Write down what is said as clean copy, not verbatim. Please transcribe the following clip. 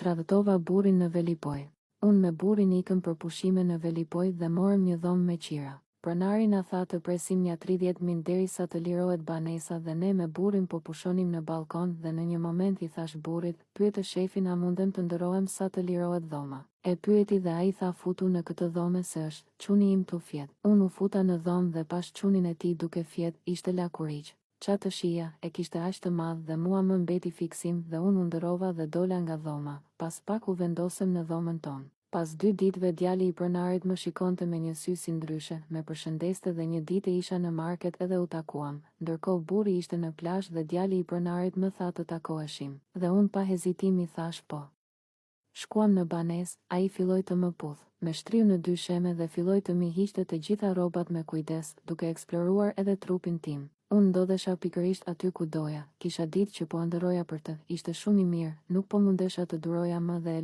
tradhtova burrin në Velipoj. Unë me burrin ikëm për pushime në Velipoj dhe morëm një dhomë me qira. Pronari na tha të presim nja 30 min derisa të lirohet banesa dhe ne me burrin po pushonim në balkon dhe në një moment i thash burrit, pyete shefin a mundem të ndërohem sa të lirohet dhoma. E pyeti dhe ai tha futu në këtë dhome se është, çuni im tu fjet. Unë u futa në dhomë dhe pash çunin e tij duke fjet, ishte lakuriq. Qa të shija, e kishte aq të madh dhe mua më mbeti fiksim dhe unë u ndërova dhe dola nga dhoma, pas pak u vendosem në dhomën tonë. Pas 2 ditëve djali i pronarit më shikonte me një sy si ndryshe, me përshëndeste dhe një ditë isha në market edhe u takuam, ndërkohë burri ishte në plazh dhe djali i pronarit më tha të takoheshim, dhe unë pa hezitim i thash po. Shkuam në banes, ai filloi të më puth, me shtriu në 2 sheme dhe filloi të mi hiqte të gjitha rrobat me kujdes, duke eksploruar edhe trupin tim. Unë ndodhesha pikërisht aty ku doja, kisha ditë që po ndëroja për të, ishte shumë i mirë, nuk po mundesha të duroja më dhe